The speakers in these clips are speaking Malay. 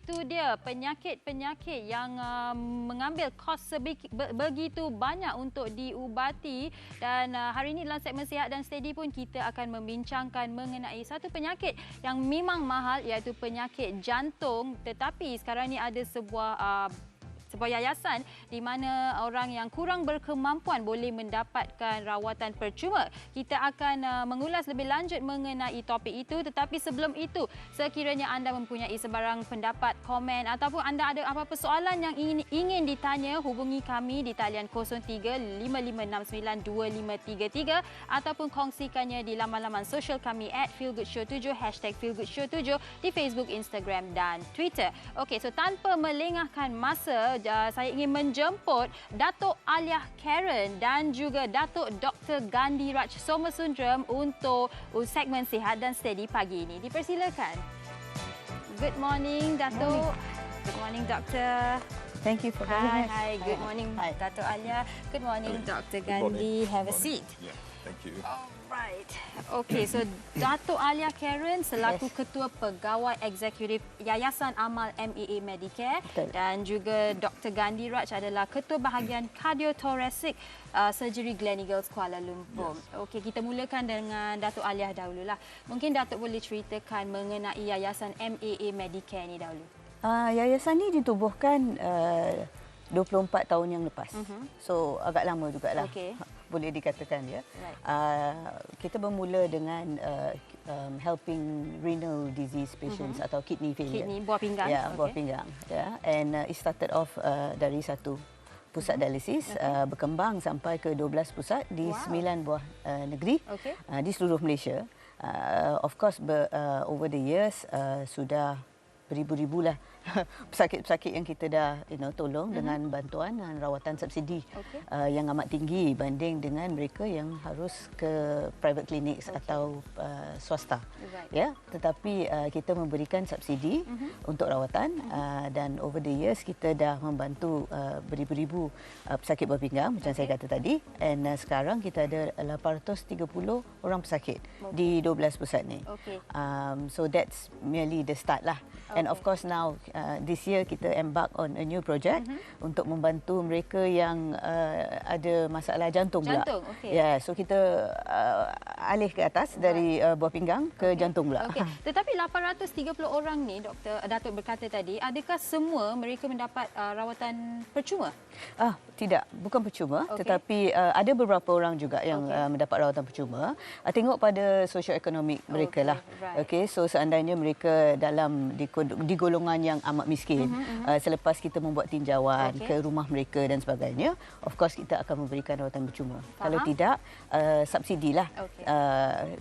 itu dia penyakit-penyakit yang mengambil kos begitu banyak untuk diubati. Dan hari ini dalam segmen Sihat dan Steady pun kita akan membincangkan mengenai satu penyakit yang memang mahal, iaitu penyakit jantung. Tetapi sekarang ni ada sebuah yayasan di mana orang yang kurang berkemampuan boleh mendapatkan rawatan percuma. Kita akan mengulas lebih lanjut mengenai topik itu, tetapi sebelum itu, sekiranya anda mempunyai sebarang pendapat, komen ataupun anda ada apa-apa soalan yang ingin ditanya, hubungi kami di talian 0355692533 ataupun kongsikannya di laman-laman sosial kami @feelgoodshow7, #feelgoodshow7 di Facebook, Instagram dan Twitter. Okey, so tanpa melengahkan masa, saya ingin menjemput Datuk Aliah Karen dan juga Datuk Dr. Gandhi Raj Somasundram untuk segmen Sihat dan Steady pagi ini. Dipersilakan. Good morning, Datuk. Good morning, Doktor. Thank you for having us. Hi, good morning, Datuk Aliah. Good morning, Dr. Gandhi. Have a seat. Yeah, thank you. Alright. Okay, so Datuk Aliah Karen selaku Ketua Pegawai Eksekutif Yayasan Amal MEA Medicare. Betul. Dan juga Dr. Gandhi Raj adalah Ketua Bahagian Cardiothoracic Surgery Gleneagles Kuala Lumpur. Yes. Okey, kita mulakan dengan Datuk Aliah dahululah. Mungkin Datuk boleh ceritakan mengenai Yayasan MEA Medicare ni dahulu. Yayasan ini ditubuhkan 24 tahun yang lepas. So agak lama jugalah. Okey. Boleh dikatakan ya. Right. Kita bermula dengan helping renal disease patients atau kidney failure. Kidney, buah pinggang. Ya, buah pinggang. Ya. And it started off dari satu pusat dialisis, berkembang sampai ke 12 pusat di 9 buah negeri di seluruh Malaysia. Of course, over the years sudah beribu-ribulah pesakit-pesakit yang kita dah tolong dengan bantuan dan rawatan subsidi yang amat tinggi banding dengan mereka yang harus ke private clinics atau swasta. Ya, tetapi kita memberikan subsidi untuk rawatan dan over the years kita dah membantu beribu-ribu pesakit buah pinggang macam saya kata tadi, and sekarang kita ada 830 orang pesakit di 12 pusat ni. So that's merely the start lah. And of course now this year kita embark on a new project untuk membantu mereka yang ada masalah jantung pula. Ya, so kita alih ke atas dari buah pinggang ke jantung pula. Tetapi 830 orang ni, Doktor Datuk berkata tadi, adakah semua mereka mendapat rawatan percuma? Tidak, bukan percuma, tetapi ada beberapa orang juga yang mendapat rawatan percuma. Tengok pada sosioekonomik mereka lah. Okey, so seandainya mereka dalam di golongan yang amat miskin, selepas kita membuat tinjauan ke rumah mereka dan sebagainya, of course kita akan memberikan rawatan percuma. Kalau tidak, subsidilah.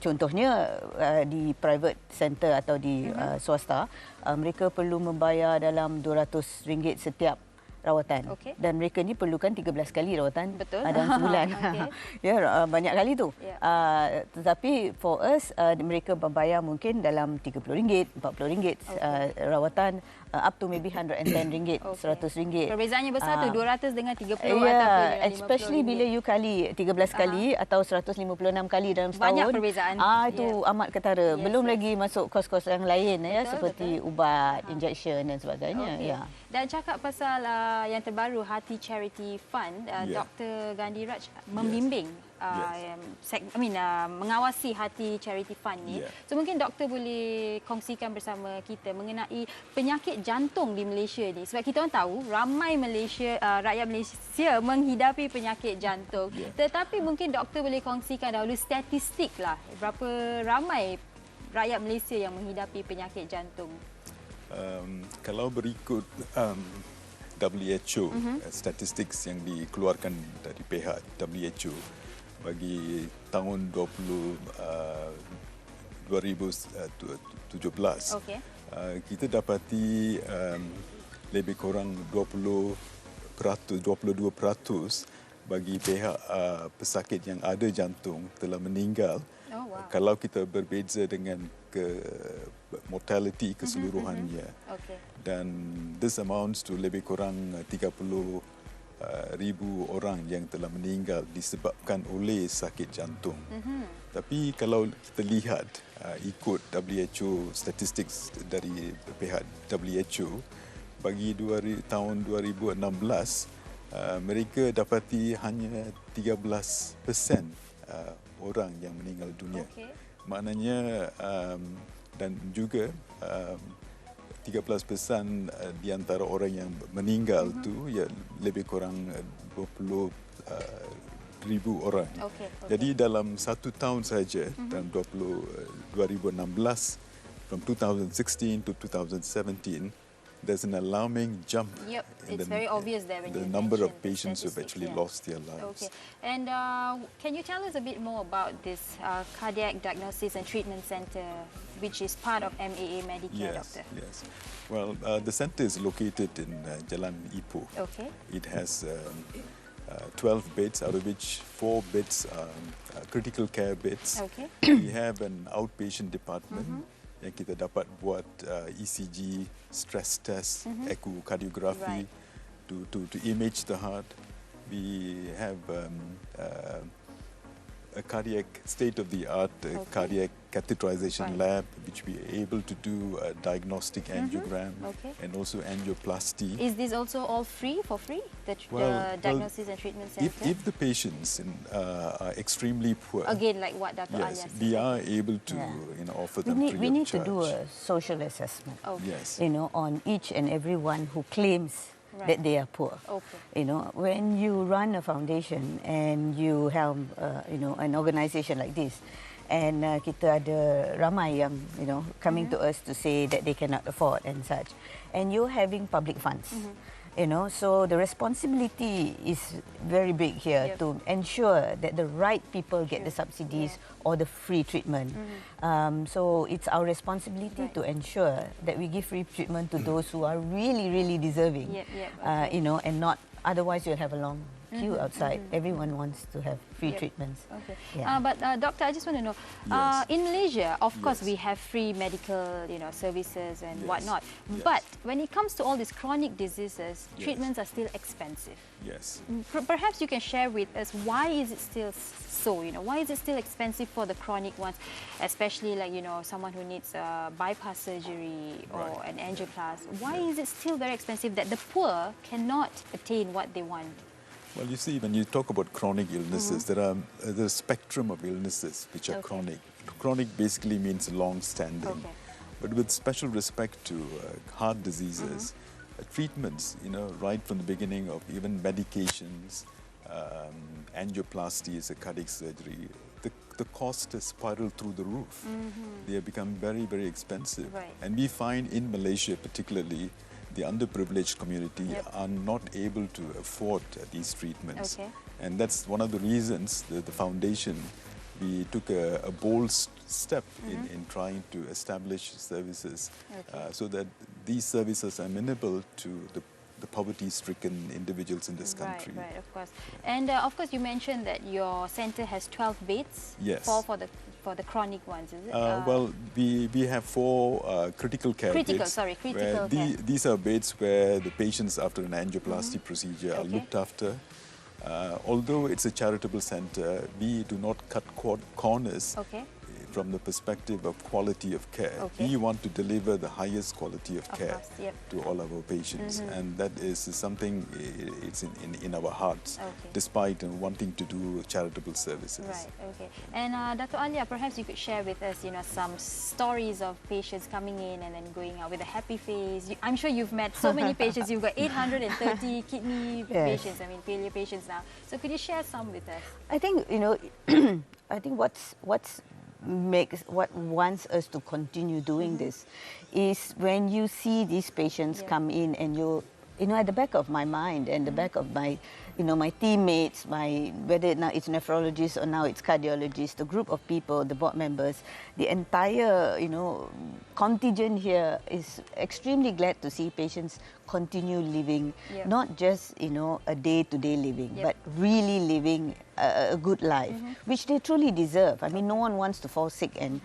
Contohnya di private center atau di swasta, mereka perlu membayar dalam RM200 setiap rawatan. Dan mereka ni perlukan 13 kali rawatan dalam sebulan. Ya, banyak kali tu. Tetapi for us, mereka membayar mungkin dalam RM30, RM40 rawatan, up to maybe RM110, RM100. Perbezaannya besar tu, 200 dengan 30 ataupun dengan especially bila you kali 13 kali atau 156 kali dalam setahun. Banyak perbezaan. Itu amat ketara. Belum lagi masuk kos-kos yang lain seperti ubat, injection dan sebagainya. Ya. Dan cakap pasal yang terbaru, Hati Charity Fund, Dr. Gandhi Raj membimbing, mengawasi Hati Charity Fund ni. So mungkin doktor boleh kongsikan bersama kita mengenai penyakit jantung di Malaysia ni. Sebab kita orang tahu ramai rakyat Malaysia menghidapi penyakit jantung. Tetapi mungkin doktor boleh kongsikan dahulu statistik lah, berapa ramai rakyat Malaysia yang menghidapi penyakit jantung. Kalau berikut WHO, statistik yang dikeluarkan dari pihak WHO bagi tahun 2017, kita dapati lebih kurang 22% bagi pihak pesakit yang ada jantung telah meninggal. Kalau kita berbeza dengan mortality keseluruhannya. Dan this amounts to lebih kurang 30 ribu orang yang telah meninggal disebabkan oleh sakit jantung. Tapi kalau kita lihat ikut WHO statistik dari pihak WHO, bagi tahun 2016 mereka dapati hanya 13% orang yang meninggal dunia. Maknanya dan juga 13% di antara orang yang meninggal tu ya lebih kurang 20 ribu orang. Jadi dalam satu tahun saja, dalam 2016, from 2016 to 2017, there's an alarming jump in the number of patients who've actually lost their lives. And can you tell us a bit more about this cardiac diagnosis and treatment center, which is part of MAA Medicare, Doctor? Yes. Well, the center is located in Jalan Ipoh. It has 12 beds, out of which 4 beds are critical care beds. We have an outpatient department. Yang kita dapat buat ECG, stress test, echocardiogram to image the heart. We have a cardiac state-of-the-art cardiac catheterization lab, which we are able to do a diagnostic angiogram and also angioplasty. Is this also all free, for free, the diagnosis and treatment center? If the patients are extremely poor, again, like what Dr. Alia said, we are able to offer them free of charge. We need to do a social assessment, yes, on each and every one who claims that they are poor. When you run a foundation and you have, an organisation like this, and kita ada ramai yang, coming to us to say that they cannot afford and such, and you're having public funds, so the responsibility is very big here to ensure that the right people get the subsidies or the free treatment. So it's our responsibility to ensure that we give free treatment to those who are really, really deserving, and not, otherwise you'll have a long queue outside. Everyone wants to have free treatments. But Doctor, I just want to know, in Malaysia, of course, we have free medical, services and whatnot. But when it comes to all these chronic diseases, treatments are still expensive. Yes. Perhaps you can share with us, why is it still so? Why is it still expensive for the chronic ones, especially like someone who needs bypass surgery or an angioplasty? Why is it still very expensive that the poor cannot attain what they want? Well, you see, when you talk about chronic illnesses, there's a spectrum of illnesses which are chronic. Chronic basically means long-standing. But with special respect to heart diseases, treatments, right from the beginning of even medications, angioplasty is a cardiac surgery, the cost has spiraled through the roof. They have become very, very expensive. And we find in Malaysia particularly, the underprivileged community are not able to afford these treatments. And that's one of the reasons that the foundation, we took a bold step in trying to establish services so that these services are amenable to the poverty-stricken individuals in this country. Right, of course. And of course, you mentioned that your centre has 12 beds. Yes. For the chronic ones, is it? Well, we have 4 critical care beds. Critical care. These are beds where the patients after an angioplasty procedure are looked after. Although it's a charitable centre, we do not cut corners from the perspective of quality of care. We want to deliver the highest quality of care to all of our patients, and that is something it's in our hearts, despite wanting to do charitable services. And Dr. Alia, perhaps you could share with us, some stories of patients coming in and then going out with a happy face. I'm sure you've met so many patients. You've got 830 kidney patients, failure patients now. So could you share some with us? I think, I think what wants us to continue doing this is when you see these patients come in, and at the back of my mind and the back of my, my teammates, whether now it's nephrologists or now it's cardiologists, the group of people, the board members, the entire, contingent here is extremely glad to see patients continue living, not just, a day-to-day living, but really living a good life, which they truly deserve. I mean, no one wants to fall sick and,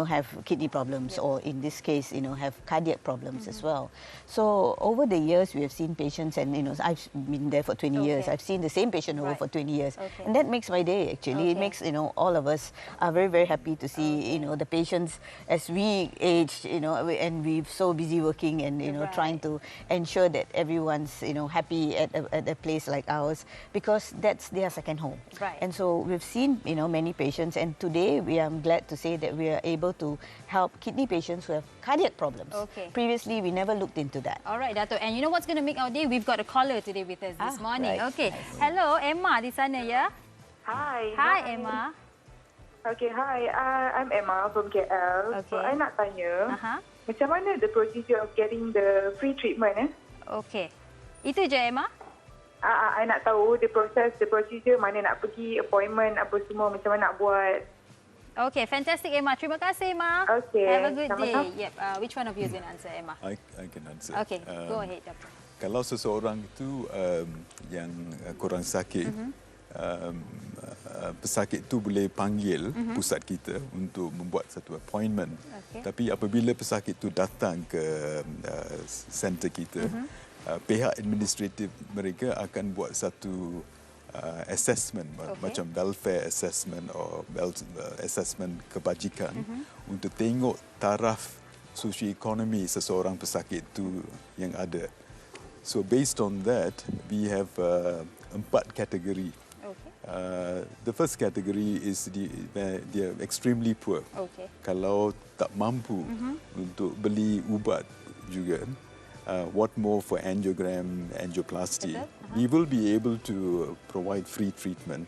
have kidney problems or in this case, have cardiac problems as well. So over the years, we have seen patients and, I've been there for 20 years. I've seen the same patient over for 20 years. And that makes my day, actually. It makes, all of us are very, very happy to see, the patients as we age, and we're so busy working and, trying to ensure that everyone's, happy at a place like ours, because that's their second home. And so we've seen, many patients, and today I'm glad to say that we are able to help kidney patients who have cardiac problems. Previously, we never looked into that. All right, Dato'. And you know what's going to make our day? We've got a caller today with us this morning. Right. Hello, Emma di sana, ya? Hi, Emma. Hi. I'm Emma from KL. So I nak tanya, macam mana the procedure of getting the free treatment? Itu je, Emma? I nak tahu the procedure, mana nak pergi, appointment, apa semua, macam mana nak buat. Okay, fantastic, Emma. Terima kasih, Emma. Okay. Have a good day. Yep. Which one of you is going to answer, Emma? I can answer. Okay, go ahead, Doctor. Kalau seseorang itu yang kurang sakit, pesakit itu boleh panggil pusat kita untuk membuat satu appointment. Tapi apabila pesakit itu datang ke center kita, pihak administratif mereka akan buat satu assessment, macam welfare assessment atau assessment kebajikan untuk tengok taraf sosioekonomi seseorang pesakit itu yang ada. So based on that, we have 4 kategori. The first category is they are extremely poor. Kalau tak mampu untuk beli ubat juga, what more for angiogram, angioplasty, we will be able to provide free treatment.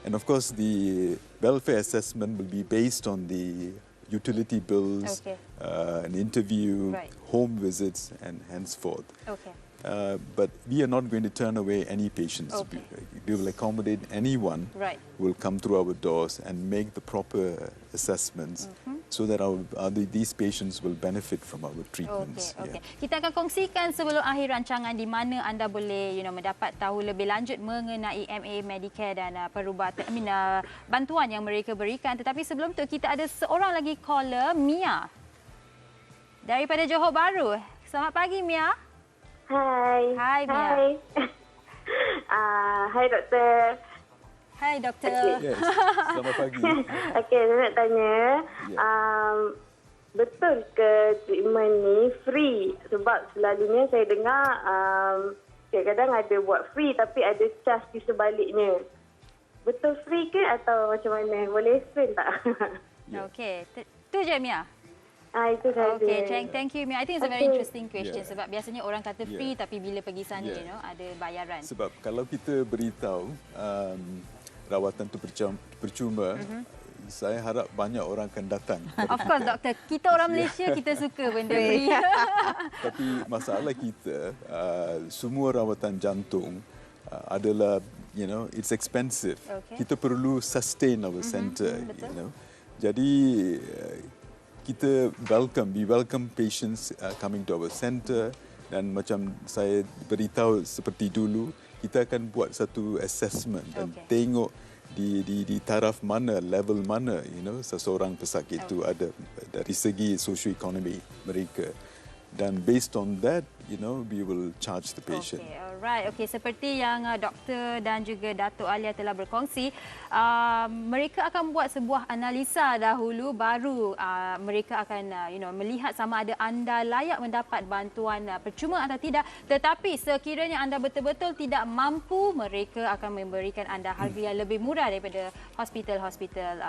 And of course, the welfare assessment will be based on the utility bills, an interview, home visits, and henceforth. But we are not going to turn away any patients. We will accommodate anyone who will come through our doors and make the proper assessments so that these patients will benefit from our treatments. Kita akan kongsikan sebelum akhir rancangan di mana anda boleh mendapat tahu lebih lanjut mengenai MA Medicare dan bantuan yang mereka berikan. Tetapi sebelum tu kita ada seorang lagi caller, Mia, daripada Johor Bahru. Selamat pagi, Mia. Hai. Hai, Mia. Hai, Doktor. Hai, Doktor. Yes. Selamat pagi. Saya nak tanya, betul ke treatment ni free? Sebab selalunya saya dengar kadang-kadang ada buat free tapi ada charge di sebaliknya. Betul free ke atau macam mana? Boleh explain tak? Okey. Tu je, Mia. Itu saja. Okay, thank you, Mia. I think it's a very interesting question sebab biasanya orang kata free tapi bila pergi sana, ada bayaran. Sebab kalau kita beritahu rawatan itu percuma, saya harap banyak orang akan datang. Of course, Doktor. Kita orang Malaysia, kita suka benda free. Tapi masalah kita, semua rawatan jantung adalah, it's expensive. Kita perlu sustain our center, Jadi, we welcome patients coming to our center, dan macam saya beritahu seperti dulu, kita akan buat satu assessment dan tengok di taraf mana, level mana, seseorang pesakit itu ada dari segi sosioekonomi mereka. Dan based on that, we will charge the patient. Alright. Seperti yang doktor dan juga Datuk Alia telah berkongsi, mereka akan buat sebuah analisa dahulu, baru mereka akan melihat sama ada anda layak mendapat bantuan percuma atau tidak. Tetapi sekiranya anda betul-betul tidak mampu, mereka akan memberikan anda harga yang lebih murah daripada hospital-hospital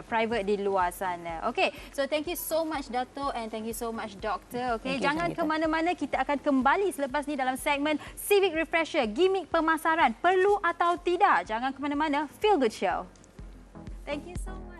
private di luar sana. So thank you so much, Datuk, and thank you so much, Doktor. Jangan ke mana-mana, kita akan kembali selepas ni dalam segmen Civic Refresher, gimik pemasaran perlu atau tidak. Jangan ke mana-mana, Feel Good Show. Thank you so much.